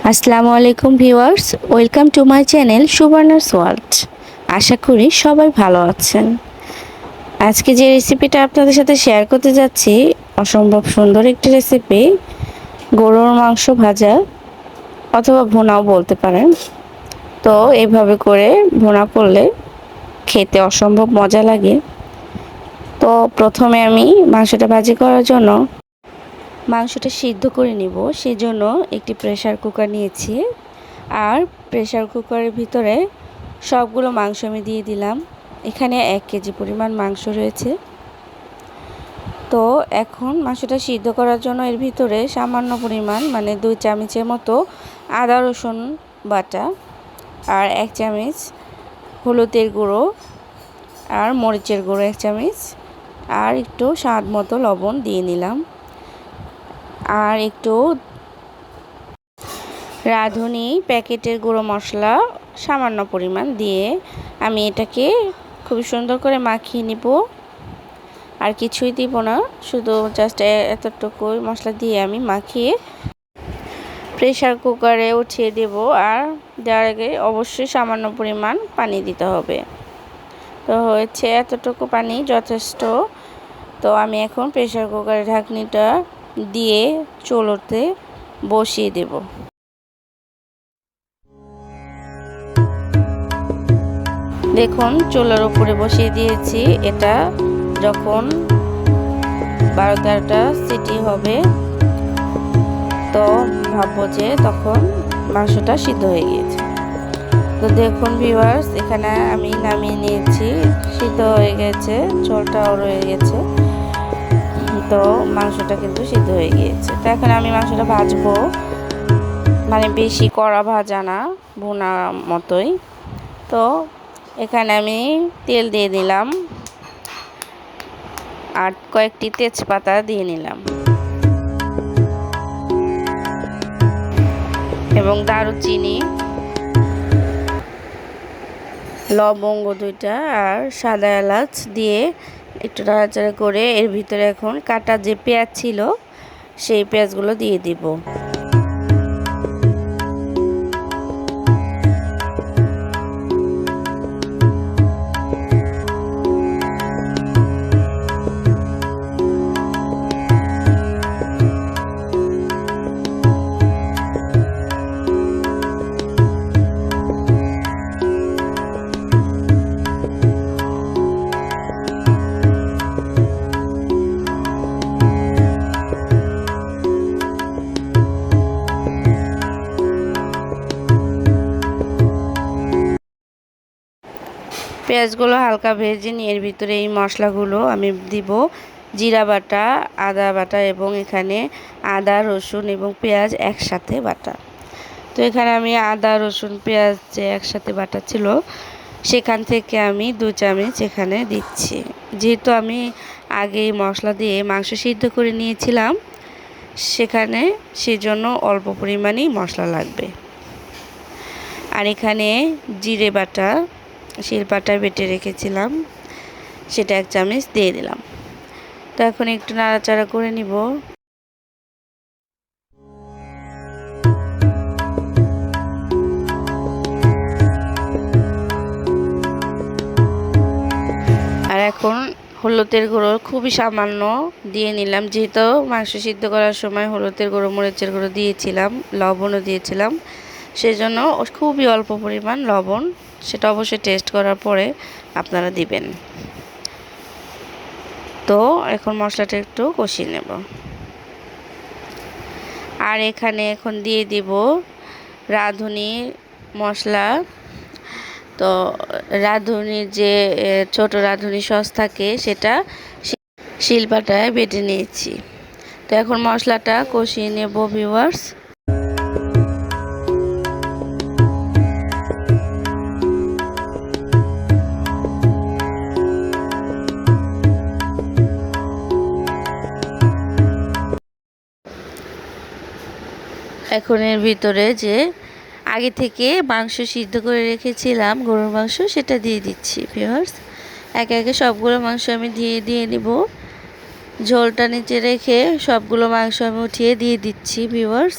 আসসালামু আলাইকুম viewers, welcome to my channel সুবর্ণাসওয়ার্ল্ড। আশা করি সবাই ভালো আছেন। আজকে যে রেসিপিটা আপনাদের সাথে শেয়ার করতে যাচ্ছি অসম্ভব সুন্দর একটি রেসিপি, গরুর মাংস ভাজা অথবা ভুনাও বলতে পারেন। তো এইভাবে করে ভুনা করলে খেতে অসম্ভব মজা লাগে। তো প্রথমে আমি মাংসটা ভাজি করার জন্য মাংসটা সিদ্ধ করে নিব, সেজন্য একটি প্রেসার কুকার নিয়েছি। আর প্রেসার কুকারের ভিতরে সবগুলো মাংস আমি দিয়ে দিলাম। এখানে 1 কেজি পরিমাণ মাংস রয়েছে। তো এখন মাংসটা সিদ্ধ করার জন্য এর ভিতরে সামান্য পরিমাণ মানে 2 চামচের মতো আদা রসুন বাটা, আর 1 চামচ হলুদের গুঁড়ো, আর মরিচের গুঁড়ো 1 চামচ, আর একটু স্বাদ মতো লবণ দিয়ে নিলাম। আর একটু রাঁধুনি প্যাকেটের গুঁড়ো মশলা সামান্য পরিমাণ দিয়ে আমি এটাকে খুব সুন্দর করে মাখিয়ে নিব। আর কিছুই দিব না, শুধু জাস্ট এতটুকু মশলা দিয়ে আমি মাখিয়ে প্রেসার কুকারে উঠিয়ে দেব। আর দেওয়ার আগে অবশ্যই সামান্য পরিমাণ পানি দিতে হবে। তো হয়েছে এতটুকু পানি যথেষ্ট। তো আমি এখন প্রেসার কুকারের ঢাকনিটা দিয়ে চুলোতে বসিয়ে দেব। দেখুন চুলার উপরে বসিয়ে দিয়েছি। এটা যখন 12-13টা সিটি হবে তো ভাববো যে তখন মাংসটা সিদ্ধ হয়ে গিয়েছে। তো দেখুন ভিউয়ার্স, এখানে আমি নামিয়ে নিয়েছি, সিদ্ধ হয়ে গেছে, ঝোলটাও রয়ে গেছে। তো মাংসটা কিন্তু সিদ্ধ হয়ে গিয়েছে। তো এখন আমি মাংসটা ভাজবো, মানে বেশি কড়া ভাজা না, ভুনা মতোই। তো এখানে আমি তেল দিয়ে দিলাম আর কয়েকটি তেজপাতা দিয়ে নিলাম এবং দারুচিনি, লবঙ্গ 2টা আর সাদা এলাচ দিয়ে একটু নাড়াচাড়া করে এর ভিতরে এখন কাটা যে পেঁয়াজ ছিল সেই পেঁয়াজগুলো দিয়ে দিব। পেঁয়াজগুলো হালকা ভেজে নিয়ে এর ভিতরে এই মশলাগুলো আমি দিব। জিরা বাটা, আদা বাটা এবং এখানে আদা রসুন এবং পেঁয়াজ একসাথে বাটা। তো এখানে আমি আদা রসুন পেঁয়াজ যে একসাথে বাটা ছিল সেখান থেকে আমি 2 চামচ এখানে দিচ্ছি। যেহেতু আমি আগে মশলা দিয়ে মাংস সিদ্ধ করে নিয়েছিলাম সেখানে, সেজন্য অল্প পরিমাণেই মশলা লাগবে। আর এখানে জিরে বাটা শিলপাটায় বেটে রেখেছিলাম, সেটা 1 চামচ দিয়ে দিলাম। তো এখন একটু নাড়াচাড়া করে নিব। আর এখন হলুদের গুঁড়ো খুবই সামান্য দিয়ে নিলাম, যেহেতু মাংস সিদ্ধ করার সময় হলুদের গুঁড়ো মরিচের গুঁড়ো দিয়েছিলাম, লবণও দিয়েছিলাম, সেজন্য খুবই অল্প পরিমাণ লবণ, সেটা অবশ্যই টেস্ট করার পরে আপনারা দিবেন। তো এখন মশলাটা একটু কষিয়ে নেব। আর এখানে এখন দিয়ে দিব রাঁধুনি মশলা। তো রাঁধুনির যে ছোট রাঁধুনি সস থাকে সেটা শিলপাটায় বেটে নিয়েছি। তো এখন মশলাটা কষিয়ে নেব ভিউয়ার্স। এখন এর ভিতরে যে আগে থেকে মাংস সিদ্ধ করে রেখেছিলাম গরুর মাংস, সেটা দিয়ে দিচ্ছি ভিউয়ার্স। একে একে সবগুলো মাংস আমি দিয়ে নিব। ঝোলটা নিচে রেখে সবগুলো মাংস আমি উঠিয়ে দিয়ে দিচ্ছি ভিউয়ার্স।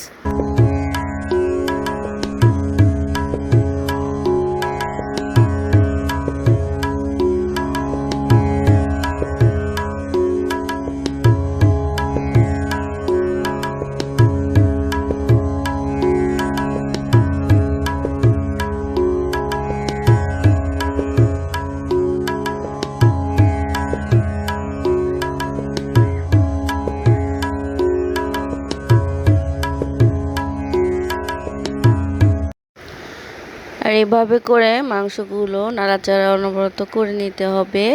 আর এভাবে করে মাংসগুলো নাড়াচাড়া অনবরত করে নিতে হবে।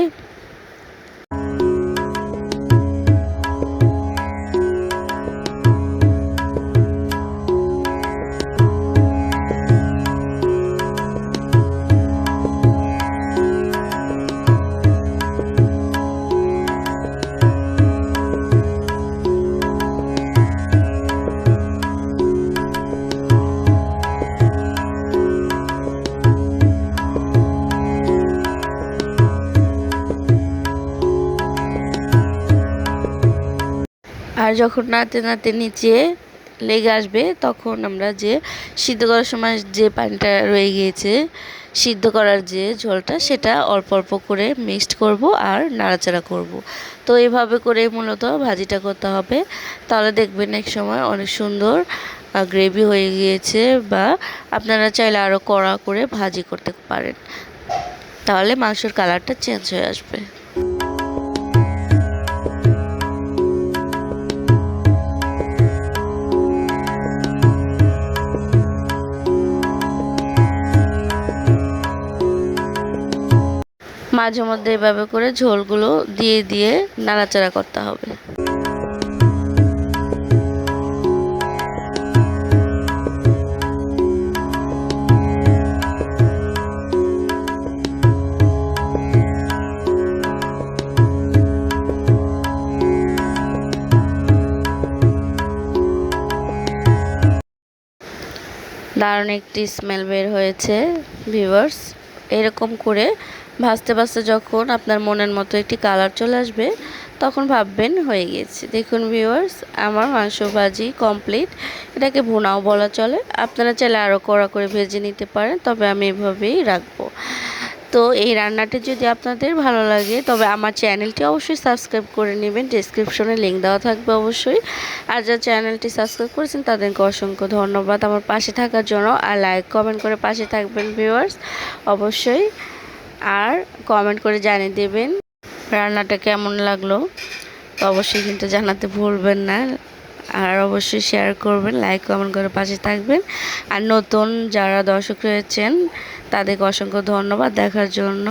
আর যখন নাড়তে নাড়তে নিচে লেগে আসবে তখন আমরা যে সিদ্ধ করার সময় যে পানিটা রয়ে গিয়েছে সিদ্ধ করার যে ঝোলটা সেটা অল্প অল্প করে মিক্সড করব আর নাড়াচাড়া করব। তো এইভাবে করে মূলত ভাজিটা করতে হবে, তাহলে দেখবেন এক সময় অনেক সুন্দর গ্রেভি হয়ে গিয়েছে। বা আপনারা চাইলে আরও কড়া করে ভাজি করতে পারেন, তাহলে মাংসের কালারটা চেঞ্জ হয়ে আসবে। মাঝে মধ্যে এভাবে করে ঝোলগুলো দিয়ে দিয়ে নাড়াচাড়া করতে হবে। দারুণ একটি স্মেল বের হয়েছে ভিউয়ার্স। এরকম করে ভাজতে ভাজতে যখন আপনার মনের মতো একটি কালার চলে আসবে তখন ভাববেন হয়ে গিয়েছে। দেখুন ভিউয়ার্স, আমার মাংস ভাজি কমপ্লিট। এটাকে ভুনাও বলা চলে, আপনারা চাইলে আরও কড়া করে ভেজে নিতে পারেন, তবে আমি এভাবেই রাখবো। তো এই রান্নাটি যদি আপনাদের ভালো লাগে তবে আমার চ্যানেলটি অবশ্যই সাবস্ক্রাইব করে নেবেন, ডেসক্রিপশনে লিঙ্ক দেওয়া থাকবে অবশ্যই। আর যারা চ্যানেলটি সাবস্ক্রাইব করেছেন তাদেরকে অসংখ্য ধন্যবাদ আমার পাশে থাকার জন্য। আর লাইক কমেন্ট করে পাশে থাকবেন ভিউয়ার্স অবশ্যই, আর কমেন্ট করে জানিয়ে দেবেন রান্নাটা কেমন লাগলো। তো অবশ্যই কিন্তু জানাতে ভুলবেন না, আর অবশ্যই শেয়ার করবেন, লাইক কমেন্ট করে পাশে থাকবেন। আর নতুন যারা দর্শক রয়েছেন তাদেরকে অসংখ্য ধন্যবাদ দেখার জন্য।